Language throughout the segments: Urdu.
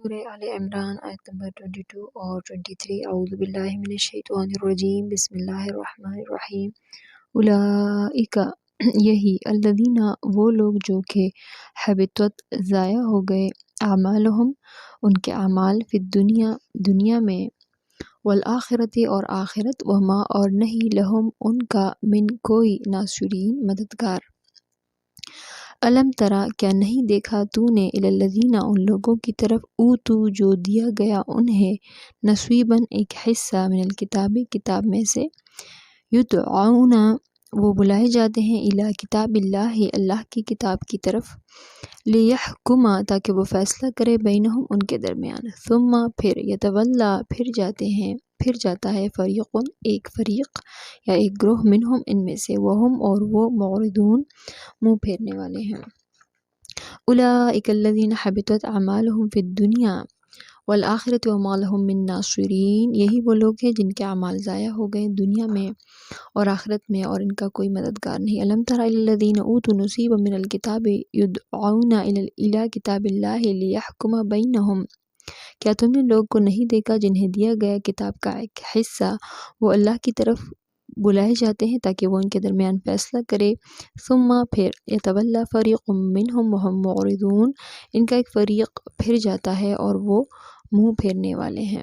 سورہ آل عمران آیت نمبر 22 اور 23۔ اعوذ باللہ من الشیطان الرجیم، بسم اللہ الرحمن الرحیم۔ اولئک، یہی، الذین، وہ لوگ جو کہ حبطت، ضائع ہو گئے، اعمالہم، ان کے اعمال، فی الدنیا، دنیا میں، والآخرۃ، اور آخرت، وما، اور نہیں، لہم، ان کا، من، کوئی، ناصرین، مددگار۔ الم ترا، کیا نہیں دیکھا تو نے، الی الذین، ان لوگوں کی طرف، اوتوا، جو دیا گیا انہیں، نصیباً، ایک حصہ، من الکتاب، کتاب میں سے، یدعون، وہ بلائے جاتے ہیں، الی کتاب اللہ، اللہ کی کتاب کی طرف، لیحکم، تاکہ وہ فیصلہ کرے، بینہم، ان کے درمیان، ثم، پھر، یتولا، پھر جاتا ہے، فریقن، ایک فریق یا ایک گروہ، منہم، ان میں سے، وہم، اور وہ، معرضون، منہ پھیرنے والے ہیں۔ اولئک الذین حبطت اعمالہم فی الدنیا والآخرۃ وما لہم من ناصرین، یہی وہ لوگ ہیں جن کے اعمال ضائع ہو گئے دنیا میں اور آخرت میں، اور ان کا کوئی مددگار نہیں۔ الم تر الی الذین اوتوا نصیبا من الکتاب یدعون الی کتاب اللہ لیحکم بینہم، کیا تم نے لوگ کو نہیں دیکھا جنہیں دیا گیا کتاب کا ایک حصہ، وہ اللہ کی طرف بلائے جاتے ہیں تاکہ وہ ان کے درمیان فیصلہ کرے، ثم، پھر، یتولا فریق منہم وہم معرضون، ان کا ایک فریق پھر جاتا ہے اور وہ منہ پھیرنے والے ہیں۔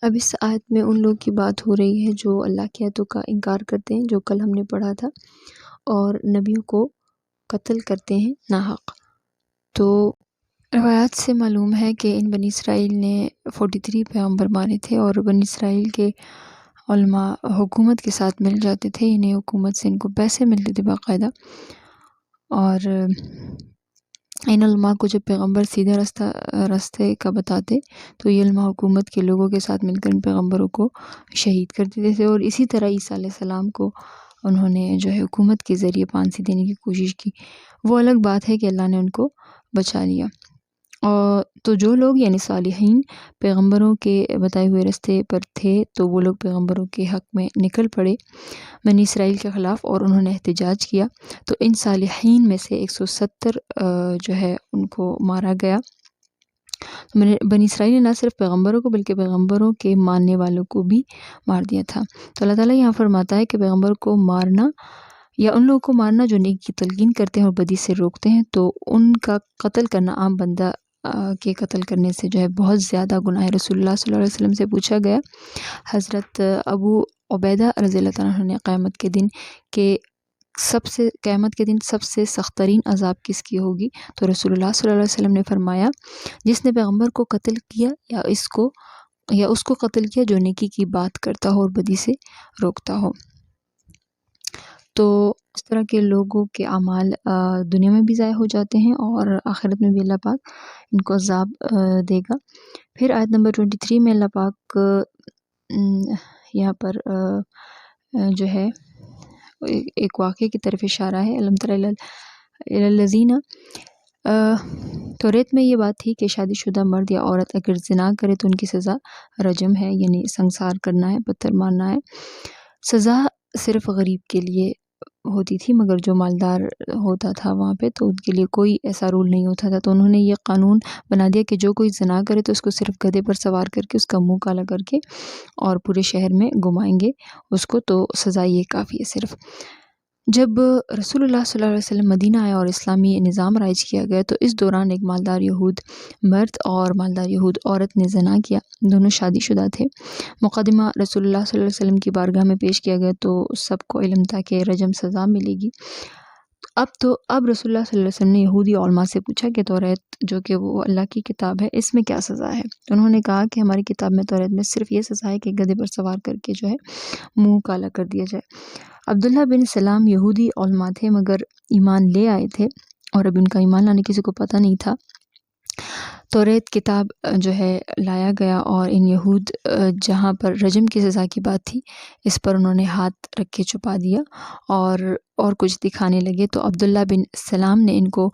اب اس آیت میں ان لوگ کی بات ہو رہی ہے جو اللہ کی آیتوں کا انکار کرتے ہیں، جو کل ہم نے پڑھا تھا، اور نبیوں کو قتل کرتے ہیں ناحق۔ تو روایات سے معلوم ہے کہ ان بنی اسرائیل نے 43 پیغمبر مارے تھے، اور بنی اسرائیل کے علماء حکومت کے ساتھ مل جاتے تھے، انہیں حکومت سے ان کو پیسے ملتے تھے باقاعدہ، اور ان علماء کو جب پیغمبر سیدھا راستے کا بتاتے تو یہ علماء حکومت کے لوگوں کے ساتھ مل کر ان پیغمبروں کو شہید کر دیتے تھے، اور اسی طرح عیسیٰ علیہ السلام کو انہوں نے جو ہے حکومت کے ذریعے پھانسی دینے کی کوشش کی۔ وہ الگ بات ہے کہ اللہ نے ان کو بچا لیا۔ اور تو جو لوگ، یعنی صالحین، پیغمبروں کے بتائے ہوئے راستے پر تھے، تو وہ لوگ پیغمبروں کے حق میں نکل پڑے بنی اسرائیل کے خلاف، اور انہوں نے احتجاج کیا۔ تو ان صالحین میں سے 170 جو ہے ان کو مارا گیا۔ بنی اسرائیل نے نہ صرف پیغمبروں کو بلکہ پیغمبروں کے ماننے والوں کو بھی مار دیا تھا۔ تو اللہ تعالیٰ یہاں فرماتا ہے کہ پیغمبر کو مارنا، یا ان لوگوں کو مارنا جو نیکی کی تلقین کرتے ہیں اور بدی سے روکتے ہیں، تو ان کا قتل کرنا عام بندہ کے قتل کرنے سے جو ہے بہت زیادہ گناہ ہے۔ رسول اللہ صلی اللہ علیہ وسلم سے پوچھا گیا، حضرت ابو عبیدہ رضی اللہ تعالیٰ عنہ نے، قیامت کے دن سب سے سخت ترین عذاب کس کی ہوگی؟ تو رسول اللہ صلی اللہ علیہ وسلم نے فرمایا، جس نے پیغمبر کو قتل کیا، یا اس کو قتل کیا جو نیکی کی بات کرتا ہو اور بدی سے روکتا ہو۔ تو اس طرح کے لوگوں کے اعمال دنیا میں بھی ضائع ہو جاتے ہیں، اور آخرت میں بھی اللہ پاک ان کو عذاب دے گا۔ پھر آیت نمبر 23 میں اللہ پاک یہاں پر جو ہے ایک واقعے کی طرف اشارہ ہے، الم تر الی الذین، توریت میں یہ بات تھی کہ شادی شدہ مرد یا عورت اگر زنا کرے تو ان کی سزا رجم ہے، یعنی سنگسار کرنا ہے، پتھر مارنا ہے۔ سزا صرف غریب کے لیے ہوتی تھی، مگر جو مالدار ہوتا تھا وہاں پہ تو ان کے لیے کوئی ایسا رول نہیں ہوتا تھا۔ تو انہوں نے یہ قانون بنا دیا کہ جو کوئی زنا کرے تو اس کو صرف گدھے پر سوار کر کے، اس کا منہ کالا کر کے، اور پورے شہر میں گھمائیں گے اس کو، تو سزا یہ کافی ہے صرف۔ جب رسول اللہ صلی اللہ علیہ وسلم مدینہ آیا اور اسلامی نظام رائج کیا گیا، تو اس دوران ایک مالدار یہود مرد اور مالدار یہود عورت نے زنا کیا، دونوں شادی شدہ تھے۔ مقدمہ رسول اللہ صلی اللہ علیہ وسلم کی بارگاہ میں پیش کیا گیا تو سب کو علم تھا کہ رجم سزا ملے گی۔ اب رسول اللہ صلی اللہ علیہ وسلم نے یہودی علماء سے پوچھا کہ توریت جو کہ وہ اللہ کی کتاب ہے، اس میں کیا سزا ہے؟ انہوں نے کہا کہ ہماری کتاب میں، توریت میں، صرف یہ سزا ہے کہ گدھے پر سوار کر کے جو ہے منہ کالا کر دیا جائے۔ عبداللہ بن سلام یہودی علماء تھے، مگر ایمان لے آئے تھے، اور اب ان کا ایمان لانے کسی کو پتہ نہیں تھا۔ توریت کتاب جو ہے لایا گیا، اور ان یہود جہاں پر رجم کی سزا کی بات تھی، اس پر انہوں نے ہاتھ رکھ کے چھپا دیا، اور کچھ دکھانے لگے۔ تو عبداللہ بن سلام نے ان کو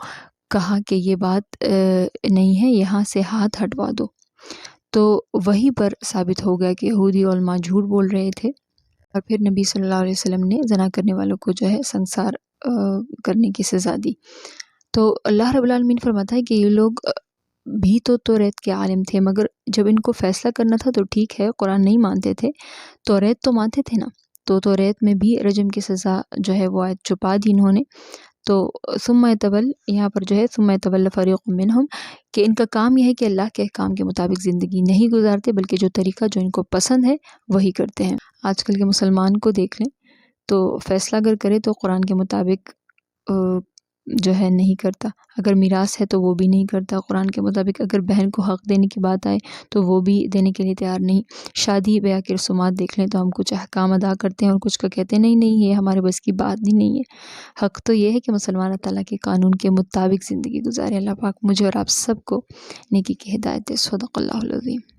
کہا کہ یہ بات نہیں ہے، یہاں سے ہاتھ ہٹوا دو۔ تو وہیں پر ثابت ہو گیا کہ یہودی علماء جھوٹ بول رہے تھے، اور پھر نبی صلی اللہ علیہ وسلم نے زنا کرنے والوں کو جو ہے سنگسار کرنے کی سزا دی۔ تو اللہ رب العالمین فرماتا ہے کہ یہ لوگ بھی تو توریت کے عالم تھے، مگر جب ان کو فیصلہ کرنا تھا تو ٹھیک ہے قرآن نہیں مانتے تھے، توریت تو مانتے تھے نا، تو توریت میں بھی رجم کی سزا جو ہے وہ آیت چھپا دی انہوں نے۔ تو ثم یتول، یہاں پر جو ہے ثم یتول فریق منہم، کہ ان کا کام یہ ہے کہ اللہ کے احکام کے مطابق زندگی نہیں گزارتے، بلکہ جو طریقہ جو ان کو پسند ہے وہی کرتے ہیں۔ آج کل کے مسلمان کو دیکھ لیں تو فیصلہ اگر کرے تو قرآن کے مطابق جو ہے نہیں کرتا، اگر میراث ہے تو وہ بھی نہیں کرتا قرآن کے مطابق، اگر بہن کو حق دینے کی بات آئے تو وہ بھی دینے کے لیے تیار نہیں۔ شادی بیاہ کے رسومات دیکھ لیں تو ہم کچھ احکام ادا کرتے ہیں اور کچھ کا کہتے ہیں نہیں نہیں یہ ہمارے بس کی بات ہی نہیں ہے۔ حق تو یہ ہے کہ مسلمان اللہ تعالیٰ کے قانون کے مطابق زندگی گزارے۔ اللہ پاک مجھے اور آپ سب کو نیکی کی ہدایت دے۔ صدق اللہ العظیم۔